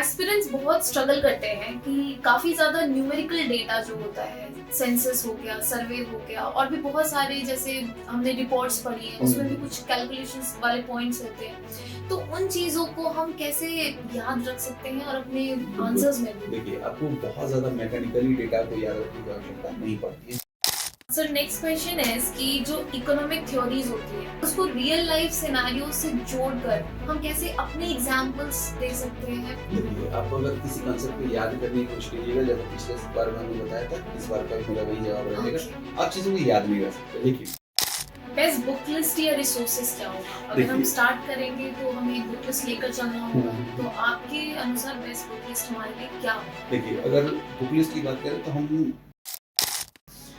Aspirants बहुत struggle करते हैं कि काफ़ी ज़्यादा न्यूमेरिकल डेटा जो होता है, सेंसस हो गया, सर्वे हो गया, और भी बहुत सारे जैसे हमने रिपोर्ट्स पढ़ी हैं उसमें भी कुछ कैलकुलेशंस वाले पॉइंट्स होते हैं। तो उन चीज़ों को हम कैसे याद रख सकते हैं और अपने आंसर्स में भी? देखिए, आपको बहुत ज़्यादा मैकेनिकली डेटा को याद रखने की आवश्यकता नहीं पड़ती है। सर नेक्स्ट क्वेश्चन है कि जो इकोनॉमिक थ्योरीज होती है उसको रियल लाइफ सिनेरियो से जोड़कर हम कैसे अपने एग्जांपल्स दे सकते हैं? देखिए, आप अगर किसी कांसेप्ट को याद करने की कोशिश कीजिएगा, जैसे पिछले बार मैंने बताया था, इस बार का भी मेरा वही जवाब रहेगा। आप चीज़ों को याद नहीं कर सकते। देखिए, बेस्ट बुक लिस्ट या रिसोर्सेज क्या होगा? अगर हम देखिए, स्टार्ट करेंगे तो हमें एक बुक लिस्ट लेकर चलना होगा, तो आपके अनुसार बेस्ट बुक लिस्ट हमारे लिए क्या होगा? देखिए, अगर बुक लिस्ट की बात करें तो हम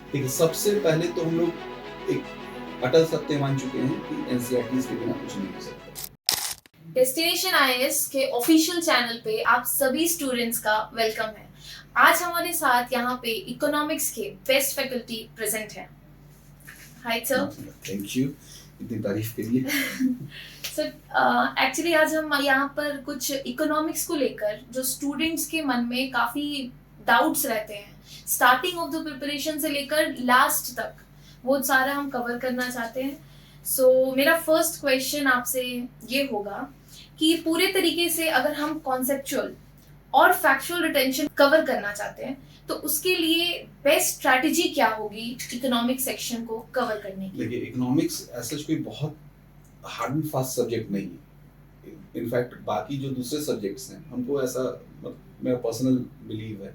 देखिए, सबसे पहले तो हम लोग एक अटल सत्य मान चुके हैं कि एनसीईआरटीज़ के बिना कुछ नहीं हो सकता। डेस्टिनेशन आईएएस के ऑफिशियल चैनल पे आप सभी स्टूडेंट्स का वेलकम है। आज हमारे साथ यहाँ पे इकोनॉमिक्स के बेस्ट फैकल्टी प्रेजेंट हैं। Hi sir. थैंक यू इतनी तारीफ के लिए। सर एक्चुअली आज हम यहाँ पर कुछ इकोनॉमिक्स को लेकर जो स्टूडेंट्स के मन में काफ़ी डाउट्स रहते हैं, स्टार्टिंग ऑफ द प्रिपरेशन से लेकर लास्ट तक, वो सारा हम कवर करना चाहते हैं। सो मेरा फर्स्ट क्वेश्चन आपसे ये होगा कि पूरे तरीके से अगर हम कॉन्सेप्चुअल और फैक्चुअल रिटेंशन कवर करना चाहते हैं तो उसके लिए बेस्ट स्ट्रैटेजी क्या होगी इकोनॉमिक सेक्शन को कवर करने की? देखिए, इकोनॉमिक्स ऐसा कोई बहुत हार्ड एंड फास्ट सब्जेक्ट नहीं है। इनफैक्ट बाकी जो दूसरे सब्जेक्ट्स हैं, हमको ऐसा मेरा पर्सनल बिलीव है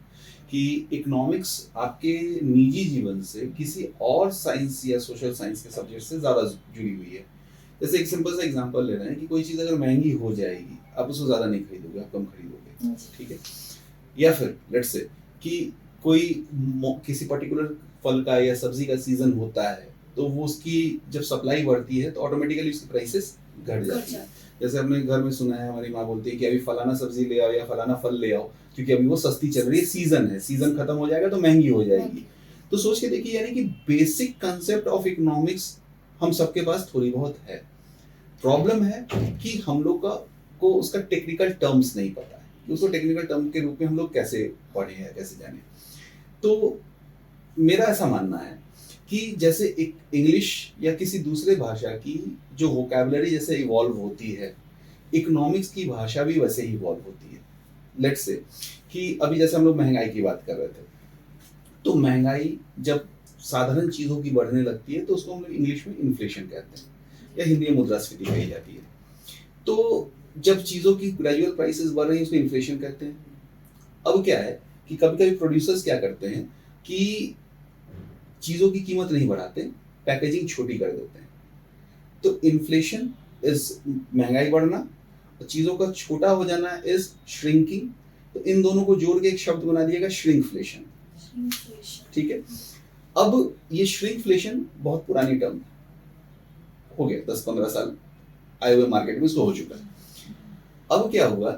कि इकोनॉमिक्स आपके निजी जीवन से किसी और साइंस या सोशल साइंस के सब्जेक्ट से ज़्यादा जुड़ी हुई है। जैसे एक सिंपल सा एग्जांपल ले रहे हैं कि कोई चीज़ अगर महंगी हो जाएगी, आप उसको ज़्यादा नहीं खरीदोगे, आप कम खरीदोगे, ठीक है? या फिर लेट्स से कि कोई किसी पर्टिकुलर फल का या सब्जी का सीजन होता है, तो वो उसकी जब सप्लाई बढ़ती है तो ऑटोमेटिकली उसकी प्राइसेस घट जाती है। जैसे अपने घर में सुना है, हमारी माँ बोलती है कि अभी फलाना सब्जी ले आओ या फलाना फल ले आओ, क्योंकि अभी वो सस्ती चल रही है, सीजन है, सीजन खत्म हो जाएगा तो महंगी हो जाएगी। तो सोच के देखिए, यानी कि बेसिक कंसेप्ट ऑफ इकोनॉमिक्स हम सबके पास थोड़ी बहुत है। प्रॉब्लम है कि हम लोग को उसका टेक्निकल टर्म्स नहीं पता है कि उसको टेक्निकल टर्म के रूप में हम लोग कैसे पढ़े हैं, कैसे जाने। तो मेरा ऐसा मानना है कि जैसे एक इंग्लिश या किसी दूसरे भाषा की जो वोकैबुलरी जैसे इवॉल्व होती है, इकोनॉमिक्स की भाषा भी वैसे ही इवॉल्व होती है। लेट्स से कि अभी जैसे हम लोग महंगाई की बात कर रहे थे, तो महंगाई जब साधारण चीज़ों की बढ़ने लगती है तो उसको हम लोग इंग्लिश में इन्फ्लेशन कहते हैं या हिंदी में मुद्रास्फीति कही जाती है। तो जब चीज़ों की ग्रेजुअल प्राइसेस बढ़ रही है उसको इन्फ्लेशन कहते हैं। अब क्या है कि कभी कभी प्रोड्यूसर्स क्या करते हैं कि चीज़ों की कीमत नहीं बढ़ाते, पैकेजिंग छोटी कर देते हैं। तो इन्फ्लेशन इज महंगाई बढ़ना, चीज़ों का छोटा हो जाना इज श्रिंकिंग। तो इन दोनों को जोड़ के एक शब्द बना दिएगा श्रिंकफ्लेशन, ठीक है? अब ये श्रिंकफ्लेशन बहुत पुरानी टर्म हो गया, 10-15 साल आए हुए मार्केट में इसको हो चुका है। अब क्या हुआ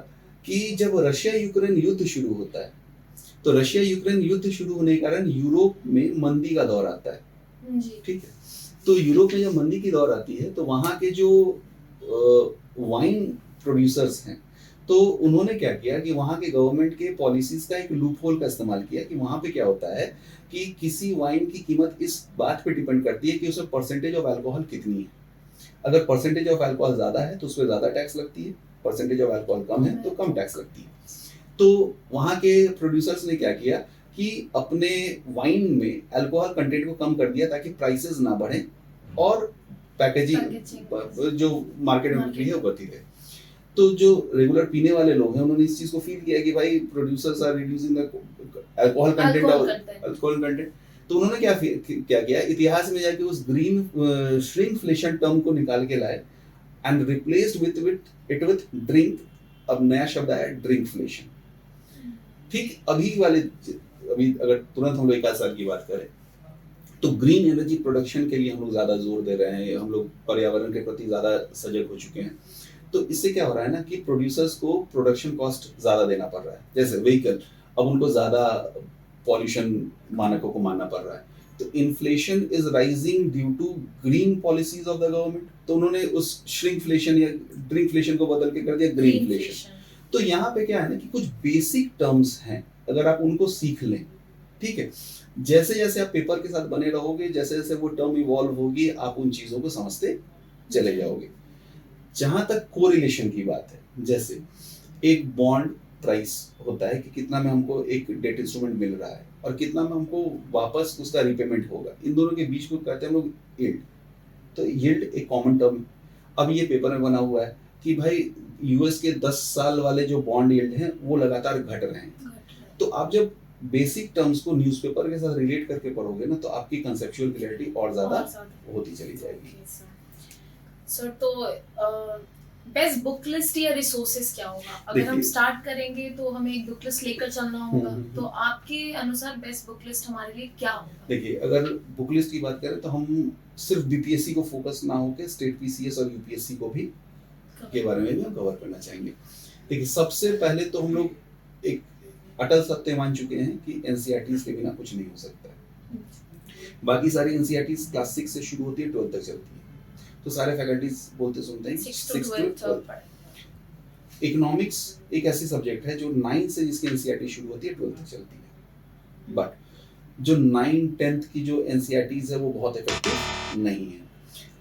कि जब रशिया यूक्रेन युद्ध शुरू होता है, तो रशिया यूक्रेन युद्ध शुरू होने के कारण यूरोप में मंदी का दौर आता है, ठीक है? तो यूरोप में जब मंदी की दौर आती है तो वहाँ के जो वाइन प्रोड्यूसर्स हैं, तो उन्होंने क्या किया कि वहाँ के गवर्नमेंट के पॉलिसीज का एक लूप होल का इस्तेमाल किया कि वहाँ पे क्या होता है कि किसी वाइन की कीमत इस बात पे डिपेंड करती है कि उसमें परसेंटेज ऑफ अल्कोहल कितनी है। अगर परसेंटेज ऑफ अल्कोहल ज़्यादा है तो उस पर ज़्यादा टैक्स लगती है, परसेंटेज ऑफ अल्कोहल कम है तो कम टैक्स लगती है। तो वहाँ के प्रोड्यूसर्स ने क्या किया कि अपने वाइन में अल्कोहल कंटेंट को कम कर दिया ताकि प्राइसेस ना बढ़ें और पैकेजिंग जो मार्केट में बिक्री है वो बढ़ती रहे। तो जो रेगुलर पीने वाले लोग हैं उन्होंने इस चीज़ को फील किया कि भाई producers are reducing the alcohol content. तो उन्होंने क्या किया, इतिहास में जाके उस ग्रीन श्रिंकफ्लेशन टर्म को निकाल के लाए एंड रिप्लेस्ड विथ ड्रिंक। अब नया शब्द आया ड्रिंकफ्लेशन। ठीक अभी अगर तुरंत हम लोग 1 साल की बात करें तो ग्रीन एनर्जी प्रोडक्शन के लिए हम लोग ज़्यादा जोर दे रहे हैं, हम लोग पर्यावरण के प्रति ज़्यादा सजग हो चुके हैं। तो इससे क्या हो रहा है ना कि प्रोड्यूसर्स को प्रोडक्शन कॉस्ट ज़्यादा देना पड़ रहा है। जैसे व्हीकल, अब उनको ज़्यादा पॉल्यूशन मानकों को मानना पड़ रहा है। तो inflation is rising due to green policies of the government. तो उन्होंने उस श्रिंकफ्लेशन या ड्रिंकफ्लेशन को बदल के कर दिया ग्रीनफ्लेशन। तो यहाँ पे क्या है ना कि कुछ बेसिक टर्म्स हैं, अगर आप उनको सीख लें, ठीक है, जैसे जैसे आप पेपर के साथ बने रहोगे, जैसे जैसे वो टर्म इवॉल्व होगी, आप उन चीजों को समझते चले जाओगे। जहां तक कोरिलेशन की बात है, जैसे एक बॉन्ड प्राइस होता है कि कितना में हमको एक डेट इंस्ट्रूमेंट मिल रहा है और कितना में हमको वापस उसका रिपेमेंट होगा, इन दोनों के बीच को कहते हैं हम लोग यील्ड। तो यील्ड एक कॉमन टर्म है। अब ये पेपर में बना हुआ है कि भाई यूएस के 10 साल वाले जो बॉन्ड यील्ड हैं वो लगातार घट रहे हैं। तो आप जब बेसिक टर्म्स को न्यूज़पेपर के साथ रिलेट करके पढ़ोगे ना, तो आपकी कंसेप्चुअल क्लैरिटी और ज्यादा होती चली जाएगी। सर तो बेस्ट बुक लिस्ट या रिसोर्सेज क्या होगा? अगर हम स्टार्ट करेंगे तो हमें एक बुक लिस्ट लेकर चलना होगा, तो आपके अनुसार बेस्ट बुक लिस्ट हमारे लिए क्या होगा? देखिए, अगर बुक लिस्ट की बात करें तो हम सिर्फ बीपीएससी को फोकस ना होकर स्टेट पीसीएस और यूपीएससी को भी के बारे में भी हम कवर करना चाहेंगे। देखिए, सबसे पहले तो हम लोग एक अटल सत्य मान चुके हैं कि एनसीईआरटी के बिना कुछ नहीं हो सकता है। बाकी सारी एनसीईआरटी क्लास 6 से शुरू होती है, 12 तक चलती है। तो सारे फैकल्टीज बोलते सुनते हैं 6 to 12। इकोनॉमिक्स एक ऐसी सब्जेक्ट है जो 9 से जिसकी एनसीईआरटी शुरू होती है, 12 तक चलती है। बट जो 9, 10th की जो एनसीईआरटीज है वो बहुत इफेक्टिव नहीं है।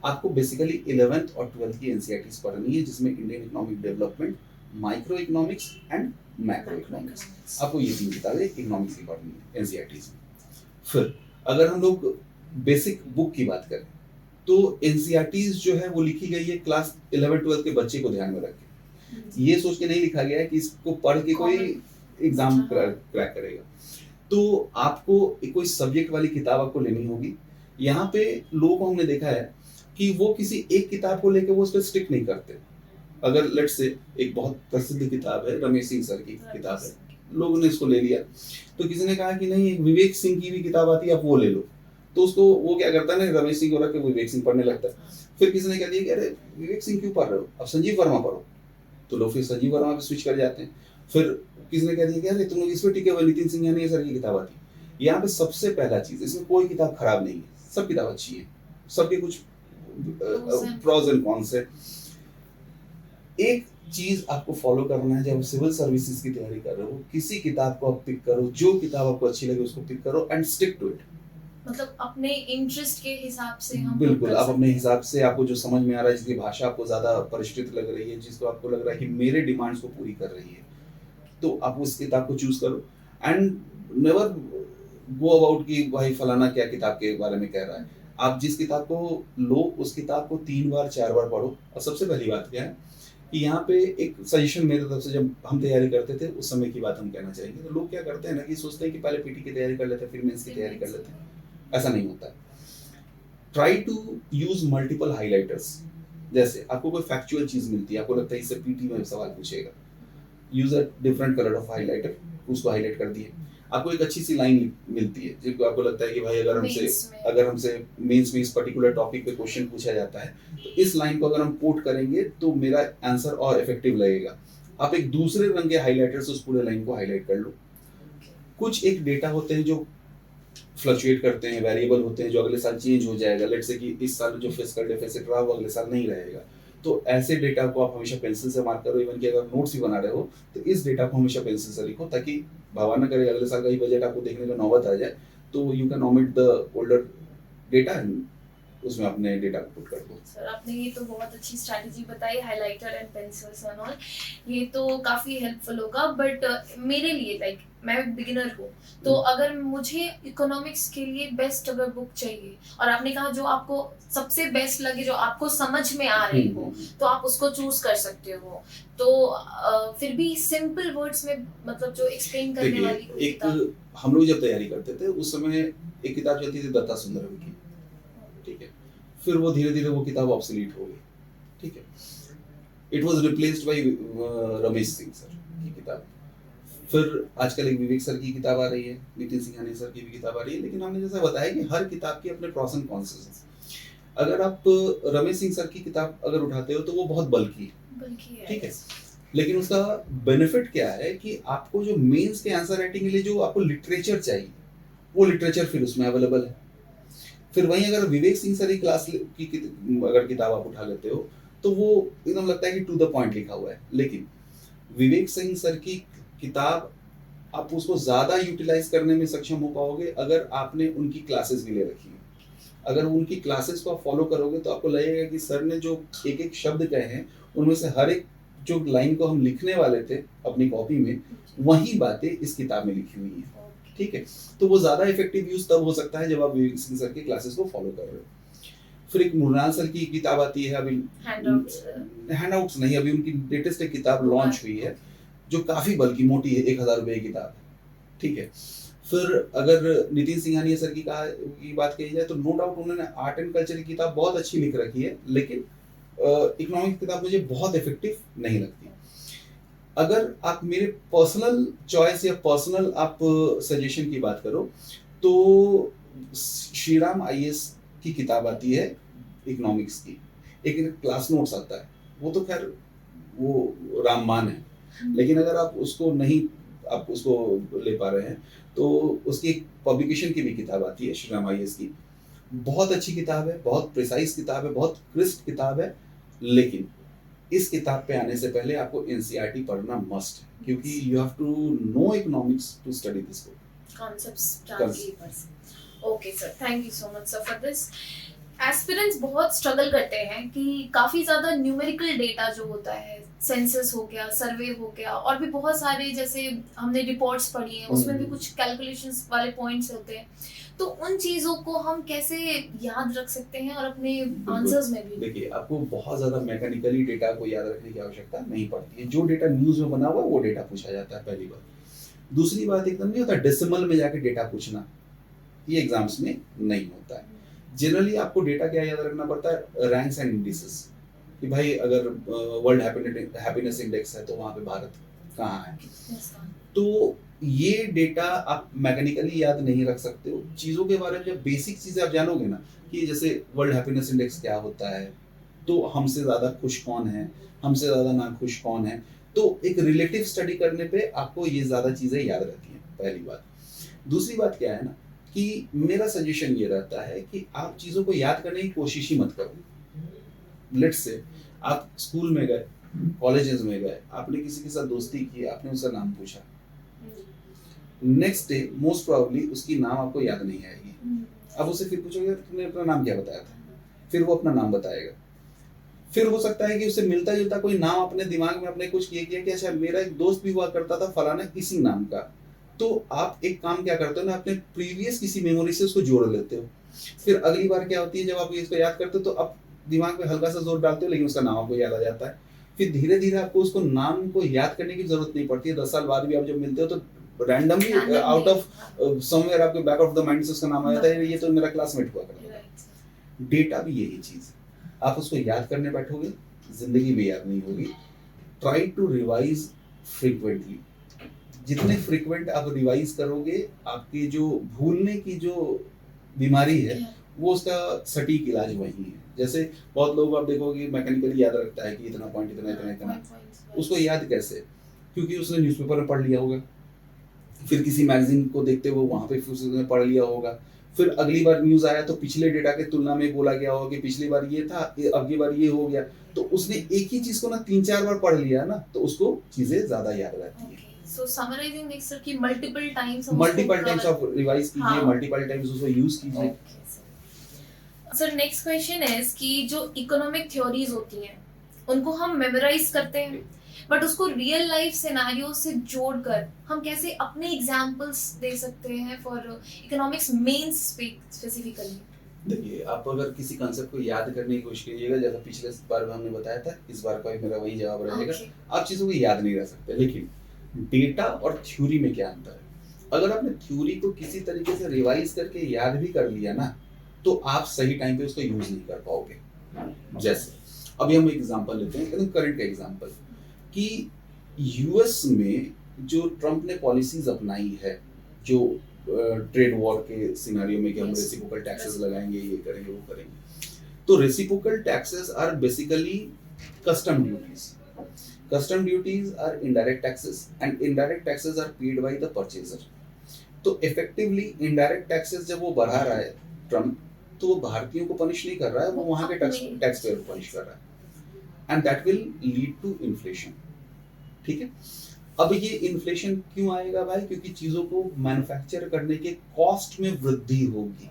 आपको बेसिकली 11th और 12th की एनसीईआरटीज पढ़नी है, जिसमें Indian economic development, micro economics and macro economics, आपको ये 3 किताबें इकोनॉमिक्स की पढ़नी है एनसीईआरटीज में। फिर अगर हम लोग बेसिक बुक की बात करें तो एनसीईआरटीज जो है वो लिखी गई है क्लास 11-12 के बच्चे को ध्यान में रख के। ये सोच के नहीं लिखा गया है कि इसको पढ़ के कोई एग्जाम क्रैक करेगा। तो आपको कोई सब्जेक्ट वाली किताब आपको लेनी होगी। यहाँ पे लोगों को हमने देखा है कि वो किसी एक किताब को लेकर वो उस पर स्टिक नहीं करते। अगर लेट्स से एक बहुत प्रसिद्ध किताब है, रमेश सिंह सर की किताब है, लोगों ने इसको ले लिया, तो किसी ने कहा कि नहीं एक विवेक सिंह की भी किताब आती है, आप वो ले लो। तो उसको वो क्या करता है ना, रमेश सिंह को रख के विवेक सिंह पढ़ने लगता है। फिर किसी ने कह दिया कि अरे विवेक सिंह क्यों पढ़ रहे हो, अब संजीव वर्मा पढ़ो, तो लोग फिर संजीव वर्मा पे स्विच कर जाते हैं। फिर किसी ने कह दिया कि अरे तुम लोग इस पे टिके हुए, नितिन सिंघानिया सर की किताब आती है। यहाँ पे सबसे पहला चीज, इसमें कोई किताब खराब नहीं है, सब किताब अच्छी है, सबके कुछ प्रोज एंड कॉन्स है। एक चीज आपको फॉलो करना है, जब सिविल सर्विसेज की तैयारी कर रहे हो, किसी किताब को आप पिक करो, जो किताब आपको अच्छी लगे उसको पिक करो एंड स्टिक टू इट। मतलब अपने इंटरेस्ट के हिसाब से हम बिल्कुल, आप अपने हिसाब से, आपको जो समझ में आ रहा है, जिसकी भाषा आपको ज्यादा परिष्कृत लग रही है, जिसको आपको लग रहा है कि मेरे डिमांड्स को पूरी कर रही है, तो आप उस किताब को चूज करो। एंड नेवर गो अबाउट कि भाई फलाना क्या किताब के बारे में कह रहा है। आप जिस किताब को लो, उस किताब को 3 बार 4 बार पढ़ो। और सबसे पहली बात क्या है कि यहाँ पे एक सजेशन मेरे तरफ से, जब हम तैयारी करते थे उस समय की बात हम कहना चाहेंगे, तो लोग क्या करते हैं ना कि सोचते हैं कि पहले पीटी की तैयारी कर लेते हैं, फिर मेंस की तैयारी कर लेते हैं। ऐसा नहीं होता है। Try to use multiple highlighters. जैसे आपको कोई फैक्चुअल चीज मिलती है, आपको लगता है इससे पीटी में सवाल पूछेगा, use a different colour of highlighter, उसको हाईलाइट कर दिए। आपको एक अच्छी सी लाइन मिलती है जिसको आपको लगता है कि भाई अगर हमसे मेंस में इस पर्टिकुलर टॉपिक पे क्वेश्चन पूछा जाता है, तो इस लाइन को अगर हम कोट करेंगे तो मेरा आंसर और इफेक्टिव लगेगा। आप एक दूसरे रंग के हाइलाइटर से उस पूरे लाइन को हाईलाइट कर लो। कुछ एक डेटा होते हैं जो फ्लक्चुएट करते हैं, वेरिएबल होते हैं, जो अगले साल चेंज हो जाएगा। लेट्स से कि इस साल जो फिस्कल डेफिसिट रहा वो अगले साल नहीं रहेगा, तो ऐसे डेटा को आप हमेशा पेंसिल से मार्क करो। इवन कि अगर नोट्स भी बना रहे हो तो इस डेटा को हमेशा पेंसिल से लिखो, ताकि भगवान न करे अगले साल का ही बजट आपको देखने का नौबत आ जाए, तो you can omit the older data and उसमें अपने डेटा को पुट कर दो। सर आपने ये तो बहुत अच्छी स्ट्रैटेजी बताई, highlighter and pencils and all, ये तो काफ़ी हेल्पफुल होगा। बट मेरे लिए लाइक मैं एक बिगिनर हूँ, तो अगर मुझे इकोनॉमिक्स के लिए बेस्ट अगर बुक चाहिए, और आपने कहा जो आपको सबसे बेस्ट लगे, जो आपको समझ में आ रही हो, तो आप उसको चूज कर सकते हो। तो फिर भी सिंपल वर्ड्स में मतलब जो एक्सप्लेन करने वाली कोई किताब। हम लोग जब तैयारी करते थे उस समय एक किताब चलती थी दत्ता सुंदरम की, ठीक है। फिर वो धीरे धीरे वो किताब ऑब्सोलीट हो गई, ठीक है। It was replaced by Ramesh Singh sir की किताब। फिर आजकल एक विवेक सर की किताब आ रही है, नितिन सिंघानिया सर की भी किताब आ रही है। लेकिन हमने जैसा बताया कि हर किताब की अपने प्रॉस एंड कॉन्स हैं। अगर आप रमेश सिंह सर की किताब अगर उठाते हो तो वो बहुत बल्कि है, ठीक है। लेकिन उसका बेनिफिट क्या है कि आपको जो मेंस के आंसर राइटिंग के लिए जो आपको लिटरेचर चाहिए, वो लिटरेचर फिर उसमें अवेलेबल है। फिर वहीं अगर विवेक सिंह सर की क्लास की अगर किताब आप उठा लेते हो तो वो एकदम लगता है कि टू द पॉइंट लिखा हुआ है। लेकिन विवेक सिंह सर की किताब आप उसको ज़्यादा यूटिलाइज करने में सक्षम हो पाओगे अगर आपने उनकी क्लासेस भी ले रखी हैं। अगर उनकी क्लासेस को आप फॉलो करोगे तो आपको लगेगा कि सर ने जो एक एक शब्द कहे हैं उनमें से हर एक जो लाइन को हम लिखने वाले थे अपनी कॉपी में, वही बातें इस किताब में लिखी हुई हैं। ठीक है, तो वो ज़्यादा इफेक्टिव यूज तब हो सकता है जब आप विवेक सिंह सर की क्लासेस को फॉलो कर रहे हो। फिर एक मृणाल सर की किताब आती है अभी, हैंडआउट्स नहीं, अभी उनकी लेटेस्ट एक किताब लॉन्च हुई है जो काफी बल्कि मोटी है, 1000 रुपए की किताब है। ठीक है, फिर अगर नितिन सिंघानिया सर की बात कही जाए तो नो डाउट उन्होंने आर्ट एंड कल्चर की किताब बहुत अच्छी लिख रखी है, लेकिन इकोनॉमिक किताब मुझे बहुत इफेक्टिव नहीं लगती। अगर आप मेरे पर्सनल चॉइस या पर्सनल आप सजेशन की बात करो तो श्रीराम आईएएस की किताब आती है इकोनॉमिक्स की, एक क्लास नोट्स आता है, वो तो खैर वो रामबाण है, लेकिन अगर आप उसको नहीं आप उसको ले पा रहे हैं तो उसकी एक पब्लिकेशन की भी किताब आती है श्रीराम आईएएस की, बहुत अच्छी किताब है, बहुत प्रिसाइज किताब है, बहुत क्रिस्प किताब है। लेकिन इस किताब पे आने से पहले आपको एनसीईआरटी पढ़ना मस्ट है, क्योंकि you have to know economics to study this book. Concepts okay sir, thank you so much sir for this. Aspirants बहुत स्ट्रगल करते हैं कि काफ़ी ज़्यादा न्यूमेरिकल डेटा जो होता है, सेंसस हो गया, सर्वे हो गया, और भी बहुत सारे जैसे हमने रिपोर्ट्स पढ़ी हैं उसमें भी कुछ कैलकुलेशंस वाले पॉइंट्स होते हैं, तो उन चीज़ों को हम कैसे याद रख सकते हैं और अपने आंसर्स में भी? देखिए, आपको बहुत ज़्यादा मैकेनिकली डेटा को याद रखने की आवश्यकता नहीं पड़ती है। जो डेटा न्यूज़ में बना हुआ है वो डेटा पूछा जाता है, पहली बात। दूसरी बात, एकदम नहीं होता डेसिमल में जाके डेटा पूछना, ये एग्जाम्स में नहीं होता है। जनरली आपको डेटा क्या याद रखना पड़ता है, रैंक्स एंड इंडिसेस, कि भाई अगर वर्ल्ड हैप्पीनेस इंडेक्स है तो वहाँ पे भारत कहाँ है। तो ये डेटा आप मैकेनिकली याद नहीं रख सकते हो। चीज़ों के बारे में जब बेसिक चीज़ें आप जानोगे ना, कि जैसे वर्ल्ड हैप्पीनेस इंडेक्स क्या होता है, तो हमसे ज़्यादा खुश कौन है, हमसे ज़्यादा नाखुश कौन है, तो एक रिलेटिव स्टडी करने पे आपको ये ज़्यादा चीज़ें याद रहती हैं, पहली बात। दूसरी बात क्या है ना, कि मेरा सजेशन ये रहता है कि आप चीज़ों को याद करने की कोशिश ही मत करो। लेट्स से आप स्कूल में गए, कॉलेजेस में गए, आपने किसी के साथ दोस्ती की, आपने उसका नाम पूछा, नेक्स्ट डे मोस्ट प्रोबेबली उसकी नाम आपको याद नहीं आएगी। अब उससे फिर पूछोगे तुमने अपना नाम क्या बताया था, फिर वो अपना नाम बताएगा। फिर हो सकता है कि उससे मिलता जुलता कोई नाम अपने दिमाग में अपने कुछ किया कि अच्छा मेरा एक दोस्त भी हुआ करता था फलाना इसी नाम का, तो आप एक काम क्या करते हो ना, अपने प्रीवियस किसी मेमोरी से उसको जोड़ लेते हो। फिर अगली बार क्या होती है, जब आप इसको याद करते हो तो आप दिमाग में हल्का सा जोर डालते हो, लेकिन उसका नाम आपको याद आ जाता है। फिर धीरे धीरे आपको उसको नाम को याद करने की जरूरत नहीं पड़ती है। 10 साल बाद भी आप जब मिलते हो तो रैंडमली आउट ऑफ समवेयर आपके बैक ऑफ द माइंड से उसका नाम आ जाता है, ये तो मेरा क्लासमेट हुआ करता था। डेटा भी यही चीज, आप उसको याद करने बैठोगे जिंदगी में याद नहीं होगी। ट्राई टू रिवाइज फ्रीक्वेंटली, जितने फ्रीक्वेंट आप रिवाइज करोगे, आपकी जो भूलने की जो बीमारी है वो उसका सटीक इलाज वही है। जैसे बहुत लोग आप देखोगे मैकेनिकली याद रखता है कि इतना पॉइंट इतना इतना इतना, उसको याद कैसे, क्योंकि उसने न्यूज़पेपर में पढ़ लिया होगा, फिर किसी मैगजीन को देखते हुए वहाँ पे फिर उसने पढ़ लिया होगा, फिर अगली बार न्यूज़ आया तो पिछले डेटा के तुलना में बोला गया होगा कि पिछली बार ये था, अगली बार ये हो गया, तो उसने एक ही चीज़ को ना 3-4 बार पढ़ लिया ना, तो उसको चीज़ें ज़्यादा याद रहती हैं। So summarizing makes sir कि multiple times आप रिवाइज कीजिए, मल्टीपल टाइम्स उसको यूज कीजिए। सर नेक्स्ट क्वेश्चन है कि जो इकोनॉमिक थ्योरीज होती हैं उनको हम मेमोराइज करते हैं, बट उसको रियल लाइफ सिनेरियो से जोड़कर हम कैसे अपने एग्जांपल्स दे सकते हैं फॉर इकोनॉमिक्स मेंस स्पेसिफिकली? देखिए, आप अगर किसी कंसेप्ट को याद करने की कोशिश कीजिएगा, जैसा पिछले बार हमने बताया था, इस बार का मेरा वही जवाब रहेगा, आप चीज़ों को याद नहीं रख सकते। लेकिन डेटा और थ्योरी में क्या अंतर है? अगर आपने थ्योरी को किसी तरीके से रिवाइज करके याद भी कर लिया ना, तो आप सही टाइम पे उसको यूज नहीं कर पाओगे। जैसे अभी हम एक एग्जांपल लेते हैं, एकदम करंट का एग्जांपल, कि यूएस में जो ट्रम्प ने पॉलिसीज अपनाई है, जो ट्रेड वॉर के सिनेरियो में कि हम रेसिप्रोकल टैक्सेस लगाएंगे, ये करेंगे, वो करेंगे, तो reciprocal taxes are basically custom duties. Custom duties are indirect taxes and indirect taxes are paid by the purchaser. तो effectively indirect taxes जब वो बढ़ा रहा है ट्रम्प, तो वो भारतीयों को पनिश नहीं कर रहा है, वो वहाँ के टैक्स पेयर को पनिश कर रहा है, and that will lead to inflation. ठीक है। अब ये इन्फ्लेशन क्यों आएगा भाई? क्योंकि चीजों को मैन्युफैक्चर करने के कॉस्ट में वृद्धि होगी,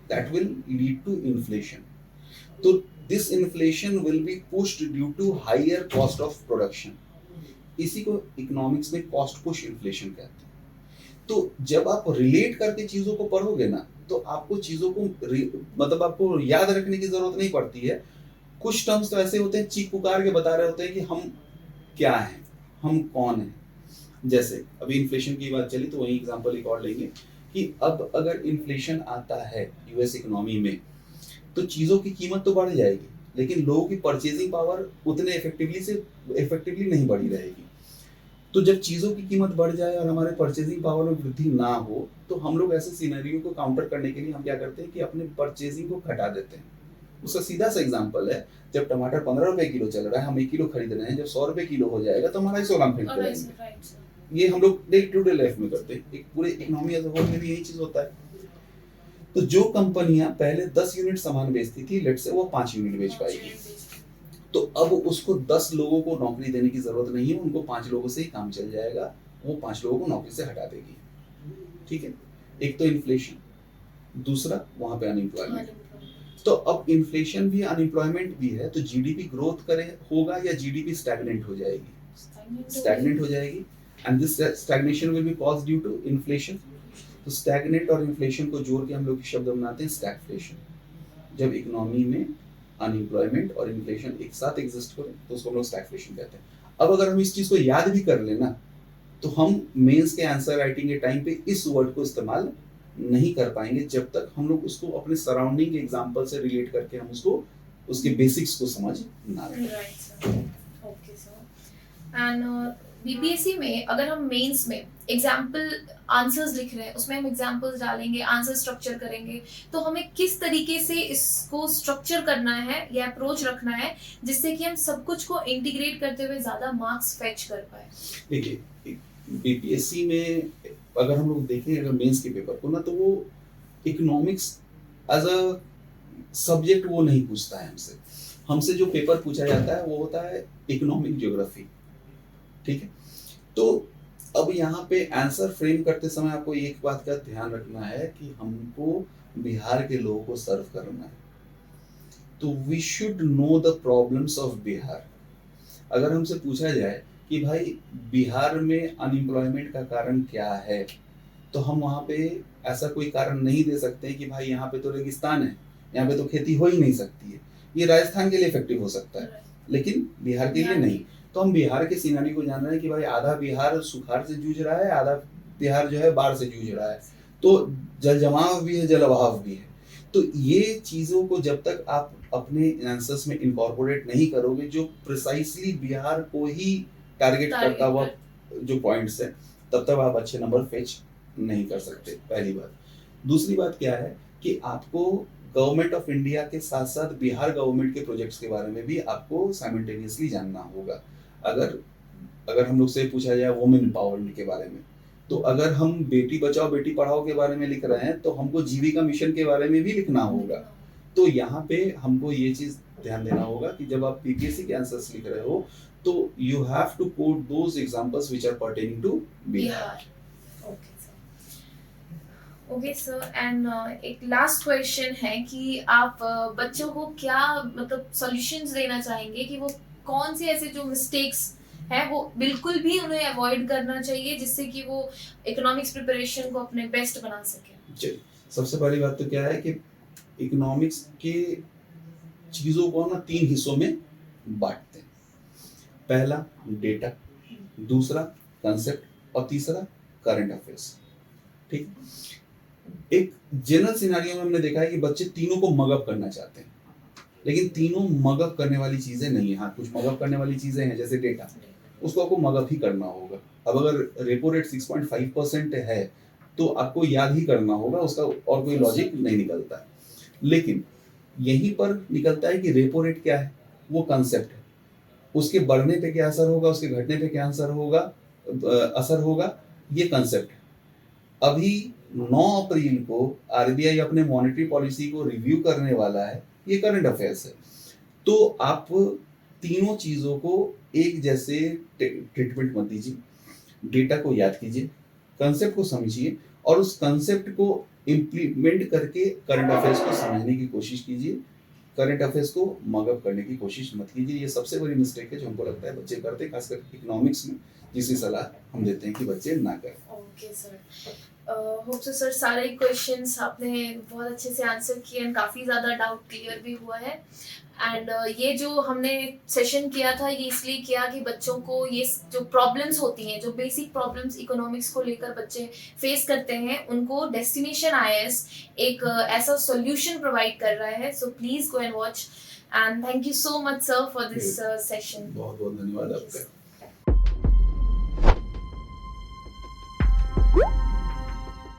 that will lead to inflation. तो this inflation will be pushed due to higher cost of production. इसी को इकोनॉमिक्स में कॉस्ट पुश इन्फ्लेशन कहते हैं। तो जब आप रिलेट करके चीजों को पढ़ोगे ना, तो आपको चीजों को मतलब आपको याद रखने की जरूरत नहीं पड़ती है। कुछ टर्म्स तो ऐसे होते हैं, चीख पुकार के बता रहे होते हैं कि हम क्या हैं, हम कौन हैं। जैसे अभी इन्फ्लेशन की बात चली तो वही एग्जांपल एक और लेंगे कि अब अगर इन्फ्लेशन आता है यूएस इकोनॉमी में, तो चीजों की कीमत तो बढ़ जाएगी, लेकिन लोगों की परचेजिंग पावर उतने इफेक्टिवली नहीं बढ़ी रहेगी। तो जब चीजों की कीमत बढ़ जाए और हमारे परचेजिंग पावर में वृद्धि ना हो, तो हम लोग ऐसे सिनेरियो को काउंटर करने के लिए हम क्या करते हैं कि अपने परचेजिंग को घटा देते हैं। उसका सीधा सा एग्जांपल है, जब टमाटर 15 रुपए किलो चल रहा है, हम 1 किलो खरीद रहे हैं, जब 100 रुपए किलो हो जाएगा तो हमारा 16 खरीद करेंगे। ये हम लोग डे टू डे लाइफ में करते हैं, एक पूरे इकोनॉमी एज अ होल में भी यही चीज होता है। तो जो कंपनियां पहले 10 यूनिट सामान बेचती थी, लेट से वो 5 यूनिट बेच पाएगी, तो अब उसको 10 लोगों को नौकरी देने की जरूरत नहीं है, उनको 5 लोगों से ही काम चल जाएगा, वो 5 लोगों को नौकरी से हटा देगी। ठीक है, एक तो इन्फ्लेशन, दूसरा वहां पे अनएम्प्लॉयमेंट। तो अब इन्फ्लेशन भी अनएम्प्लॉयमेंट भी है, तो जीडीपी ग्रोथ करे होगा या जीडीपी स्टैग्नेंट हो जाएगी? स्टैग्नेंट हो जाएगी, and this stagnation will be caused due to inflation. तो स्टैग्नेट और इन्फ्लेशन को जोड़ के हम लोग शब्द बनाते हैं स्टैगफ्लेशन। जब इकोनॉमी में अनएम्प्लॉयमेंट और इन्फ्लेशन एक साथ एग्जिस्ट करे तो उसको हम लोग स्टैगफ्लेशन कहते हैं। अब अगर हम इस चीज को याद भी कर लेना, तो हम मेंस के आंसर राइटिंग के टाइम पे इस वर्ड को इस्तेमाल नहीं कर पाएंगे जब तक हम लोग उसको अपने सराउंडिंग के एग्जांपल से रिलेट करके हम उसको उसके बेसिक्स को समझ ना लें। Right sir, okay sir. And BPSC में अगर हम मेंस में एग्जाम्पल आंसर्स लिख रहे हैं, उसमें हम एग्जाम्पल्स डालेंगे, आंसर स्ट्रक्चर करेंगे, तो हमें किस तरीके से इसको स्ट्रक्चर करना है या अप्रोच रखना है जिससे कि हम सब कुछ को इंटीग्रेट करते हुए ज्यादा मार्क्स फेच कर पाए? देखिए, बीपीएससी में अगर हम लोग देखें अगर मेंस के पेपर को ना, तो वो इकोनॉमिक्स एज अ सब्जेक्ट वो नहीं पूछता है हमसे। हमसे जो पेपर पूछा जाता है वो होता है इकोनॉमिक ज्योग्राफी। ठीक है, तो अब यहाँ पे आंसर फ्रेम करते समय आपको एक बात का ध्यान रखना है कि हमको बिहार के लोगों को सर्व करना है, तो we should know the problems of Bihar. अगर हमसे पूछा जाए कि भाई बिहार में अनएम्प्लॉयमेंट का कारण क्या है, तो हम वहाँ पे ऐसा कोई कारण नहीं दे सकते कि भाई यहाँ पे तो रेगिस्तान है, यहाँ पे तो खेती हो ही नहीं सकती है। ये राजस्थान के लिए इफेक्टिव हो सकता है, लेकिन बिहार के लिए नहीं। तो हम बिहार के सिनेरियो को जान रहे हैं कि भाई आधा बिहार सुखाड़ से जूझ रहा है, आधा बिहार जो है बाढ़ से जूझ रहा है, तो जल जमाव भी है, जल अभाव भी है। तो ये चीजों को जब तक आप अपने आंसर्स में इनकॉर्पोरेट नहीं करोगे, जो प्रिसाइसली बिहार को ही टारगेट करता हुआ जो पॉइंट्स है, तब तक आप अच्छे नंबर फेच नहीं कर सकते, पहली बात। दूसरी बात क्या है कि आपको गवर्नमेंट ऑफ इंडिया के साथ साथ बिहार गवर्नमेंट के प्रोजेक्ट्स के बारे में भी आपको साइमल्टेनियसली जानना होगा। अगर हम लोग से पूछा जाए वुमेन एम्पावरमेंट के बारे में, तो अगर हम बेटी बचाओ बेटी पढ़ाओ के बारे में लिख रहे हैं, तो हमको जीविका मिशन के बारे में भी लिखना होगा। तो यहाँ पे हमको ये चीज ध्यान देना होगा कि जब आप पीपीएससी के आंसर्स लिख रहे हो, तो you have to quote those examples which are pertaining to Bihar. Okay sir, and एक लास्ट क्वेश्चन है कि आप बच्चों को क्या मतलब सॉल्यूशंस देना चाहेंगे कि वो कौन से ऐसे जो मिस्टेक्स है वो बिल्कुल भी उन्हें अवॉइड करना चाहिए जिससे कि वो इकोनॉमिक्स प्रिपरेशन को अपने बेस्ट बना सके? चलिए, सबसे पहली बात तो क्या है कि इकोनॉमिक्स के चीजों को ना 3 हिस्सों में बांटते हैं। पहला डेटा, दूसरा कंसेप्ट और तीसरा करंट अफेयर्स। ठीक, एक जनरल सिनेरियो में हमने देखा है कि बच्चे तीनों को मगअप करना चाहते हैं, लेकिन तीनों मगअप करने वाली चीजें नहीं है। हाँ, कुछ मगअप करने वाली चीजें हैं, जैसे डेटा, उसको आपको मगअप ही करना होगा। अब अगर रेपो रेट 6.5% है तो आपको याद ही करना होगा, उसका और कोई लॉजिक नहीं निकलता है। लेकिन यहीं पर निकलता है कि रेपो रेट क्या है, वो कंसेप्ट है, उसके बढ़ने पे क्या असर होगा, उसके घटने पे क्या असर होगा, ये कंसेप्ट है। अभी 9 अप्रैल को आरबीआई अपने मॉनेटरी पॉलिसी को रिव्यू करने वाला है, ये करंट अफेयर्स है। तो आप तीनों चीजों को एक जैसे ट्रीटमेंट मत दीजिए, डेटा को याद कीजिए, कंसेप्ट को समझिए और उस कंसेप्ट को इम्प्लीमेंट करके करंट अफेयर्स को समझने की कोशिश कीजिए। करंट अफेयर्स को मग अप करने की कोशिश मत कीजिए। ये सबसे बड़ी मिस्टेक है जो हमको लगता है बच्चे करते हैं, खासकर इकोनॉमिक्स में, जिसकी सलाह हम देते हैं कि बच्चे ना करें। Okay sir, hope so sir सारे क्वेश्चंस आपने बहुत अच्छे से आंसर किए एंड काफ़ी ज़्यादा डाउट क्लियर भी हुआ है। एंड ये जो हमने सेशन किया था ये इसलिए किया कि बच्चों को ये जो प्रॉब्लम्स होती हैं, जो बेसिक प्रॉब्लम्स इकोनॉमिक्स को लेकर बच्चे फेस करते हैं, उनको डेस्टिनेशन आईएएस एक ऐसा सॉल्यूशन प्रोवाइड कर रहा है। So please go and watch and thank you so much sir for this session. बहुत बहुत धन्यवाद आपका।